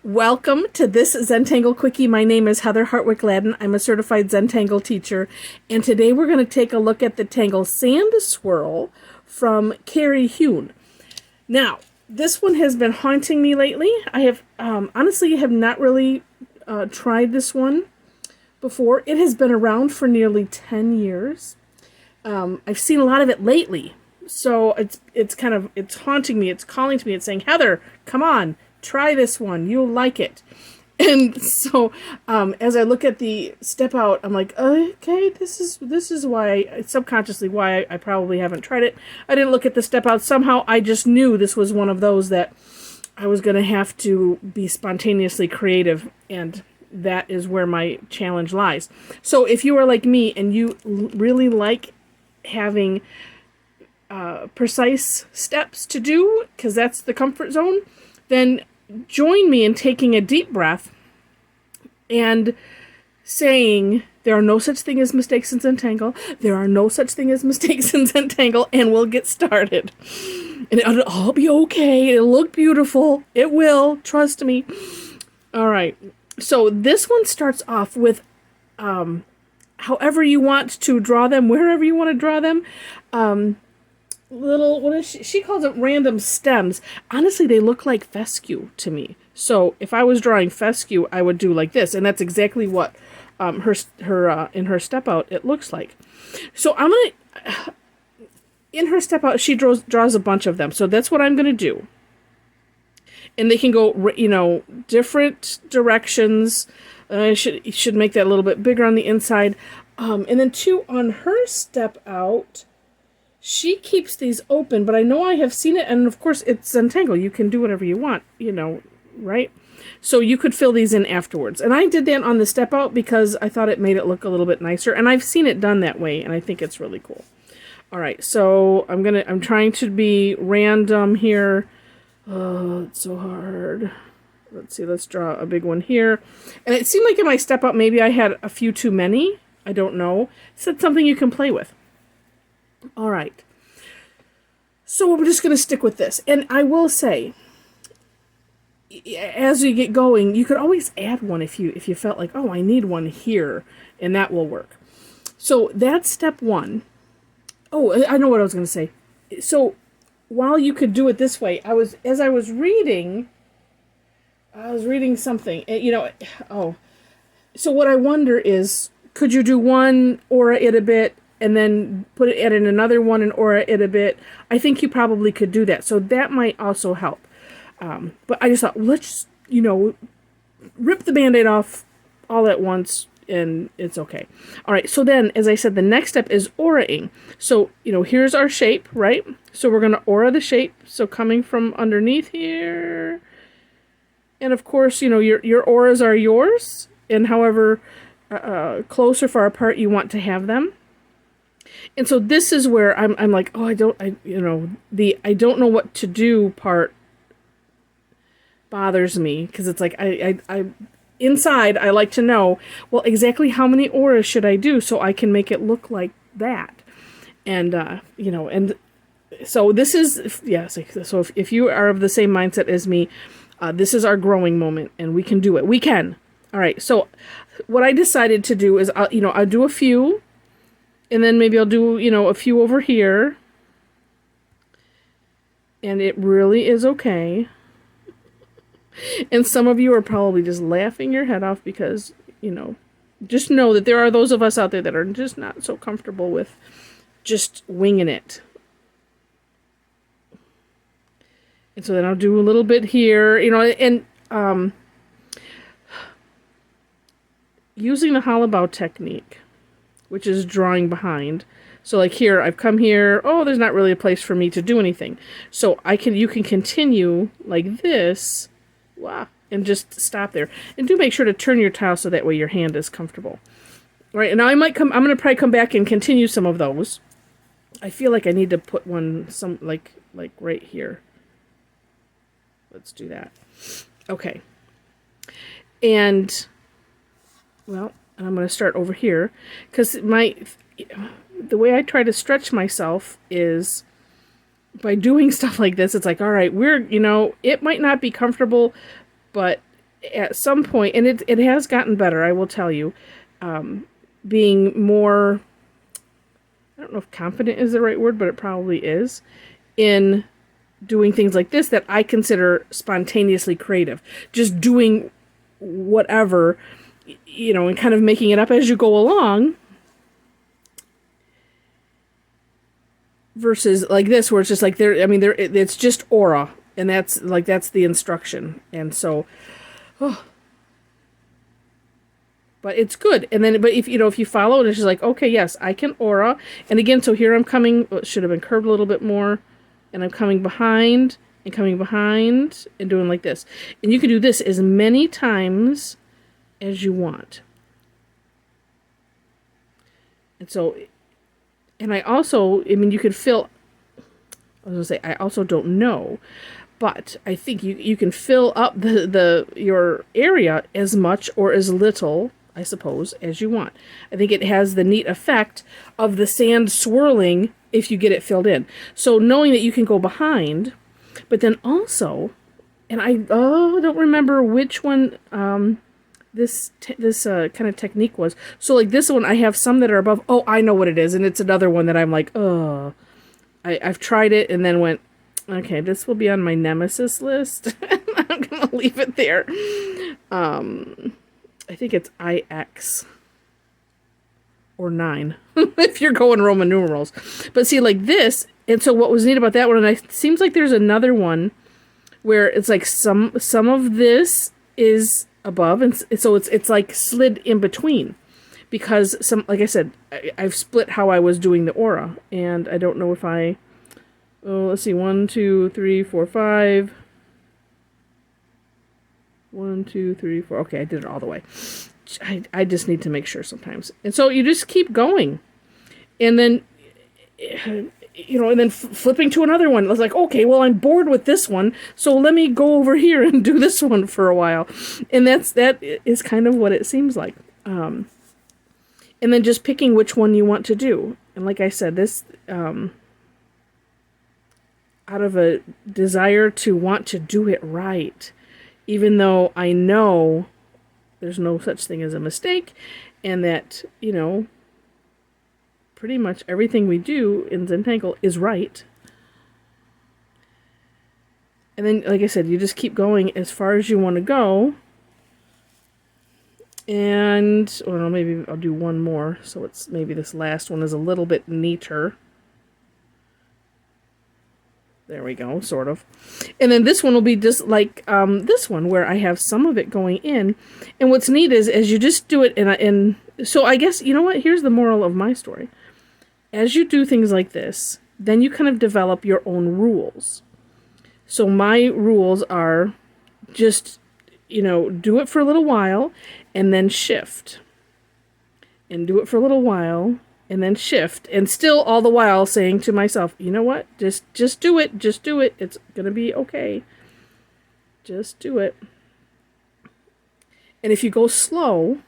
Welcome to this Zentangle Quickie. My name is Heather Hartwick Gladden. I'm a Certified Zentangle Teacher, and today we're going to take a look at the Tangle Sand Swirl from Karry Heun. Now, this one has been haunting me lately. I have honestly have not really tried this one before. It has been around for nearly 10 years. I've seen a lot of it lately, so it's haunting me. It's calling to me. It's saying, Heather, come on. Try this one. You'll like it. And so as I look at the step out, I'm like, okay, this is why, subconsciously, why I probably haven't tried it. I didn't look at the step out. Somehow I just knew this was one of those that I was going to have to be spontaneously creative, and that is where my challenge lies. So if you are like me and you really like having precise steps to do, because that's the comfort zone, then join me in taking a deep breath and saying, there are no such thing as mistakes in Zentangle. There are no such thing as mistakes in Zentangle, and we'll get started. And it'll all be okay. It'll look beautiful. It will. Trust me. All right. So this one starts off with however you want to draw them, wherever you want to draw them. Little, what is she calls it, random stems. Honestly, they look like fescue to me. So if I was drawing fescue, I would do like this, and that's exactly what her in her step out it looks like. So I'm gonna in her step out she draws a bunch of them. So that's what I'm gonna do, and they can go different directions. I should make that a little bit bigger on the inside, and then too on her step out. She keeps these open, but I know I have seen it, and of course it's Zentangle. You can do whatever you want, right? So you could fill these in afterwards. And I did that on the step out because I thought it made it look a little bit nicer, and I've seen it done that way, and I think it's really cool. All right, so I'm trying to be random here. Oh, it's so hard. Let's see, let's draw a big one here. And it seemed like in my step out maybe I had a few too many. I don't know. So it's something you can play with. All right, so we're just going to stick with this. And I will say, as you get going, you could always add one if you felt like, oh, I need one here, and that will work. So that's step one. Oh, I know what I was going to say. So while you could do it this way, as I was reading something, so what I wonder is, could you do one aura it a bit, and then add in another one and aura it a bit? I think you probably could do that. So that might also help. But I just thought, let's, rip the Band-Aid off all at once, and it's okay. All right, so then, as I said, the next step is auraing. So, here's our shape, right? So we're going to aura the shape. So coming from underneath here. And of course, your auras are yours, and however close or far apart you want to have them. And so this is where I'm like, oh, I don't know what to do part bothers me, because it's like I inside I like to know, well, exactly how many auras should I do so I can make it look like that. And and so this is, so if you are of the same mindset as me, this is our growing moment, and we can do it. We can. All right. So what I decided to do is I'll do a few. And then maybe I'll do, a few over here. And it really is okay. And some of you are probably just laughing your head off because, just know that there are those of us out there that are just not so comfortable with just winging it. And so then I'll do a little bit here, and using the hollow bow technique, which is drawing behind. So like here, I've come here, oh, there's not really a place for me to do anything. So you can continue like this, wow, and just stop there. And do make sure to turn your tile so that way your hand is comfortable. All right, and now I'm going to probably come back and continue some of those. I feel like I need to put one, like right here. Let's do that. Okay. And, well, and I'm going to start over here, because the way I try to stretch myself is by doing stuff like this. It's like, all right, it might not be comfortable, but at some point, and it has gotten better, I will tell you, being more, I don't know if confident is the right word, but it probably is, in doing things like this that I consider spontaneously creative. Just doing whatever, you know, and kind of making it up as you go along. Versus like this, where it's just like it's just aura, and that's the instruction, and so, but it's good. And then, but if you follow it, it's just like, okay, yes, I can aura, and again, so here I'm coming. It should have been curved a little bit more, and I'm coming behind and doing like this, and you can do this as many times as you want, and so. And I also, you could fill, I was going to say, I also don't know, but I think you can fill up your area as much or as little, I suppose, as you want. I think it has the neat effect of the sand swirling if you get it filled in. So knowing that you can go behind, but then also, and I don't remember which one, this kind of technique was. So like this one, I have some that are above. Oh, I know what it is. And it's another one that I'm like, I've tried it and then went, okay, this will be on my nemesis list. I'm going to leave it there. I think it's IX or 9 if you're going Roman numerals. But see, like this, and so what was neat about that one, and it seems like there's another one where it's like some of this is above, and so it's like slid in between, because like I said, I've split how I was doing the aura, and I don't know if let's see, 1 2 3 4 5 1 2 3 4, okay, I did it all the way. I just need to make sure sometimes, and so you just keep going, and then and then flipping to another one. I was like, okay, well, I'm bored with this one, so let me go over here and do this one for a while. And that is kind of what it seems like. And then just picking which one you want to do. And like I said, this, out of a desire to want to do it right, even though I know there's no such thing as a mistake, and that, pretty much everything we do in Zentangle is right. And then, like I said, you just keep going as far as you want to go. And, well, maybe I'll do one more. So it's maybe this last one is a little bit neater. There we go, sort of. And then this one will be just like this one, where I have some of it going in. And what's neat is, as you just do it, and so I guess, you know what? Here's the moral of my story. As you do things like this, then you kind of develop your own rules. So my rules are just, do it for a little while and then shift. And do it for a little while and then shift. And still all the while saying to myself, you know what? Just do it. Just do it. It's going to be okay. Just do it. And if you go slow,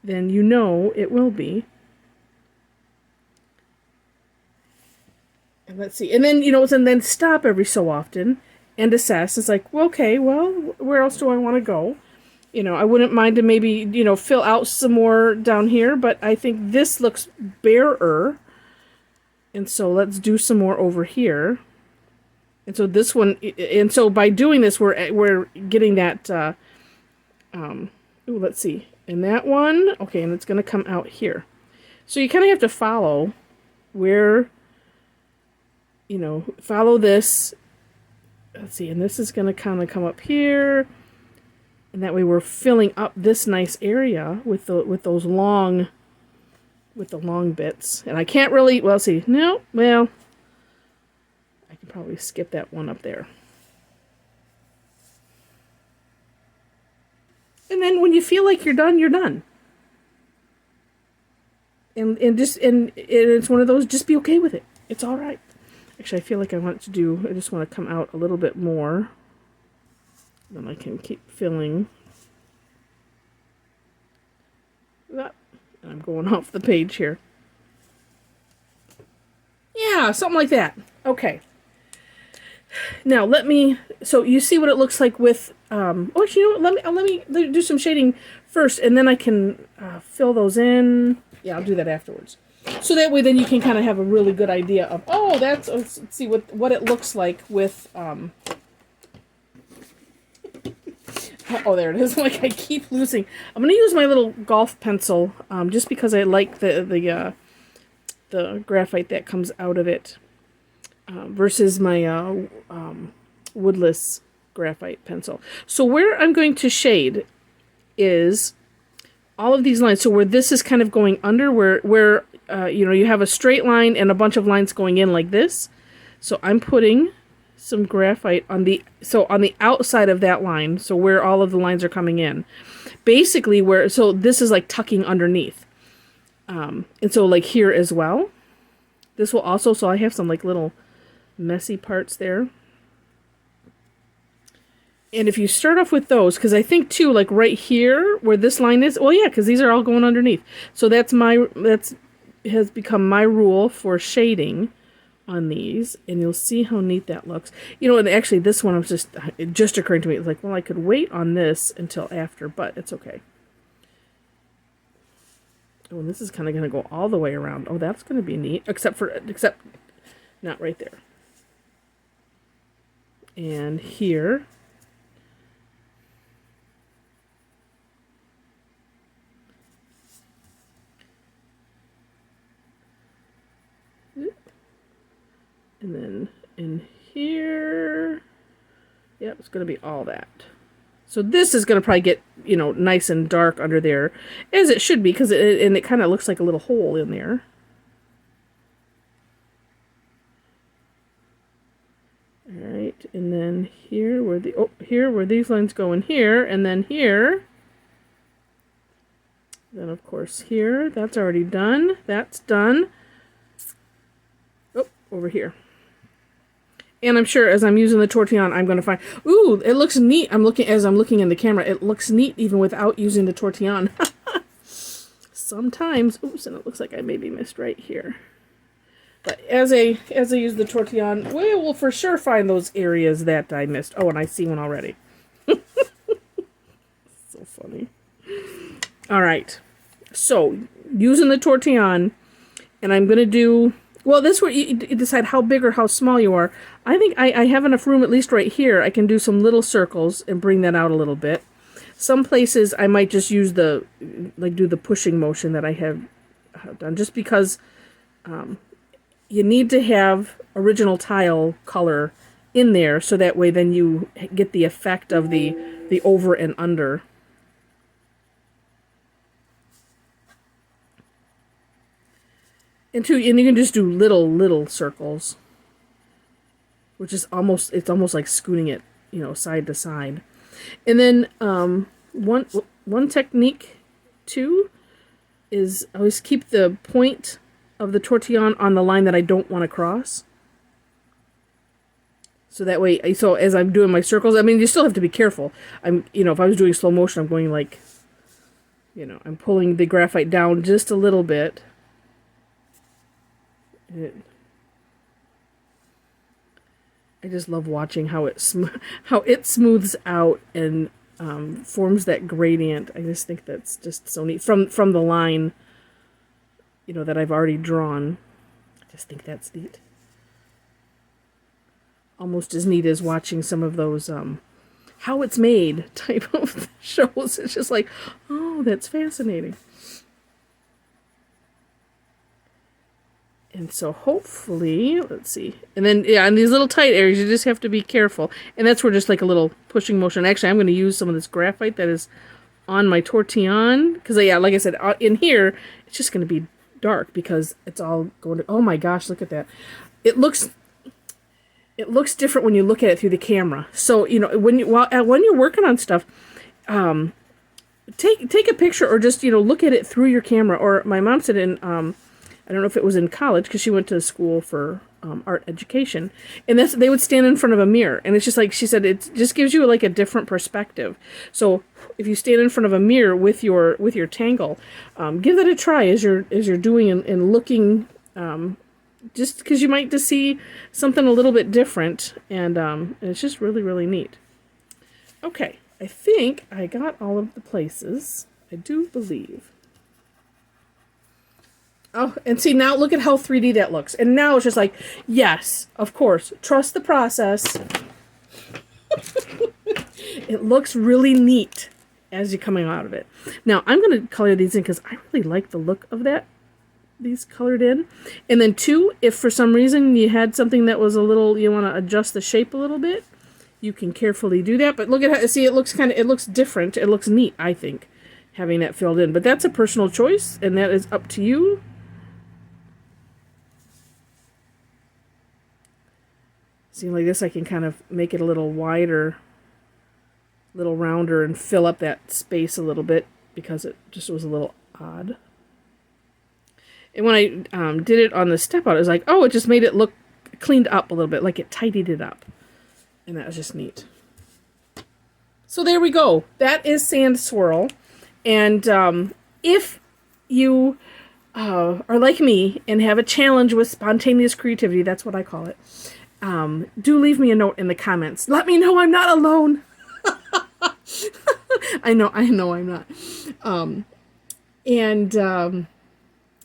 then it will be. And let's see. And then, and then stop every so often and assess. It's like, well, okay, well, where else do I want to go? I wouldn't mind to maybe, fill out some more down here, but I think this looks barer. And so let's do some more over here. And so this one, and so by doing this, we're getting that, let's see. And that one, okay, and it's going to come out here. So you kind of have to follow where, follow this. Let's see, and this is going to kind of come up here. And that way we're filling up this nice area with those long, with the long bits. And I can't really, well, see, no, well, I can probably skip that one up there. And then when you feel like you're done, you're done. And it's one of those, just be okay with it. It's all right. Actually, I feel like I just want to come out a little bit more. Then I can keep filling. And I'm going off the page here. Yeah, something like that. Okay. Now let me, so you see what it looks like with, oh, actually, you know what, let me do some shading first, and then I can fill those in. Yeah, I'll do that afterwards. So that way then you can kind of have a really good idea of, oh, that's, let's see what it looks like with, oh, there it is. Like, I keep losing. I'm going to use my little golf pencil, just because I like the graphite that comes out of it, versus my woodless graphite pencil. So where I'm going to shade is all of these lines. So where this is kind of going under, where you know, you have a straight line and a bunch of lines going in like this. So I'm putting some graphite on the outside of that line, so where all of the lines are coming in. Basically so this is like tucking underneath. And so like here as well. This will also, so I have some like little messy parts there. And if you start off with those, because I think too, like right here where this line is, well, yeah, because these are all going underneath. So that's has become my rule for shading on these, and you'll see how neat that looks. You know, and actually this one was it just occurred to me. It's like, well, I could wait on this until after, but it's okay. Oh, and this is kind of going to go all the way around. Oh, that's going to be neat, except not right there. And here. And then in here, yep, it's going to be all that. So this is going to probably get, you know, nice and dark under there, as it should be, because it kind of looks like a little hole in there. All right, and then here where these lines go in here, and then here. Then of course here, that's already done. That's done. Oh, over here. And I'm sure as I'm using the tortillon, I'm going to find, ooh, it looks neat. As I'm looking in the camera, it looks neat even without using the tortillon. Sometimes, oops, and it looks like I maybe missed right here. But as I use the tortillon, we will for sure find those areas that I missed. Oh, and I see one already. So funny. All right. So, using the tortillon, and I'm going to do, well, this is where you decide how big or how small you are. I think I have enough room, at least right here. I can do some little circles and bring that out a little bit. Some places I might just use do the pushing motion that I have done, just because you need to have original tile color in there, so that way then you get the effect of the over and under. And you can just do little circles, which is almost like scooting it, you know, side to side. And then one technique too is always keep the point of the tortillon on the line that I don't want to cross. So that way, so as I'm doing my circles, I mean, you still have to be careful. If I was doing slow motion, I'm going like, you know, I'm pulling the graphite down just a little bit. I just love watching how it smooths out and forms that gradient. I just think that's just so neat from the line, you know, that I've already drawn. I just think that's neat. Almost as neat as watching some of those how it's made type of shows. It's just like, oh, that's fascinating. And so hopefully, let's see. And then, yeah, in these little tight areas, you just have to be careful. And that's where just like a little pushing motion. Actually, I'm going to use some of this graphite that is on my tortillon. Because, yeah, like I said, in here, it's just going to be dark because it's all going to... Oh my gosh, look at that. It looks different when you look at it through the camera. So, you know, when you're working on stuff, take a picture or just, you know, look at it through your camera. Or my mom said I don't know if it was in college, because she went to school for art education, and they would stand in front of a mirror, and it's just like she said, it just gives you like a different perspective. So if you stand in front of a mirror with your tangle, give that a try as you're doing and looking, you just because you might just see something a little bit different, and it's just really, really neat. Okay, I think I got all of the places. I do believe. Oh, and see, now look at how 3D that looks. And now it's just like, yes, of course, trust the process. It looks really neat as you're coming out of it. Now, I'm going to color these in because I really like the look of that. These colored in. And then two, if for some reason you had something that was a little, you want to adjust the shape a little bit, you can carefully do that. But look at how, see, it looks different. It looks neat, I think, having that filled in. But that's a personal choice, and that is up to you. See, like this, I can kind of make it a little wider, a little rounder, and fill up that space a little bit because it just was a little odd. And when I did it on the step out, it was like, oh, it just made it look cleaned up a little bit, like it tidied it up. And that was just neat. So there we go. That is Sand Swirl. And if you are like me and have a challenge with spontaneous creativity, that's what I call it, do leave me a note in the comments. Let me know I'm not alone. I know I'm not.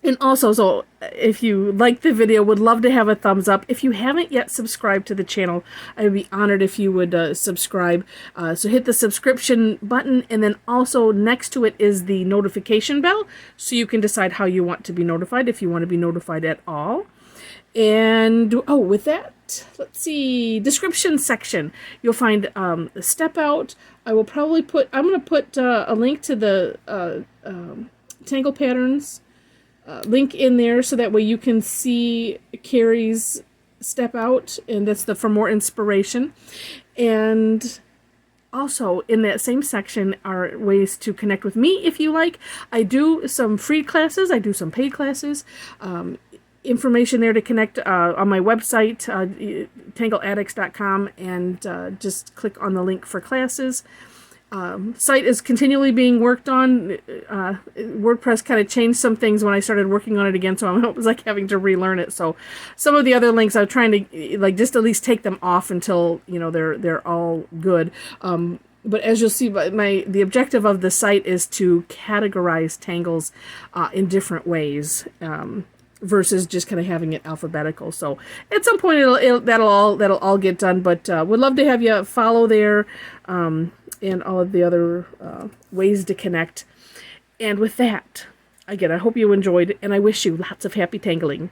And also, so if you like the video, would love to have a thumbs up. If you haven't yet subscribed to the channel, I would be honored if you would subscribe. So hit the subscription button, and then also next to it is the notification bell, so you can decide how you want to be notified, if you want to be notified at all. And, oh, with that, let's see, description section, you'll find the step out. I will probably put, I'm going to put a link to the Tangle Patterns link in there, so that way you can see Karry's step out, and that's the for more inspiration. And also in that same section are ways to connect with me if you like. I do some free classes, I do some paid classes. Information there to connect on my website, tangleaddicts.com, and just click on the link for classes. Site is continually being worked on. WordPress kind of changed some things when I started working on it again, so it was like having to relearn it. So some of the other links I'm trying to like just at least take them off until they're all good. But as you'll see, the objective of the site is to categorize tangles in different ways. Versus just kind of having it alphabetical. So at some point that'll all get done. But would love to have you follow there, and all of the other ways to connect. And with that, again, I hope you enjoyed, and I wish you lots of happy tangling.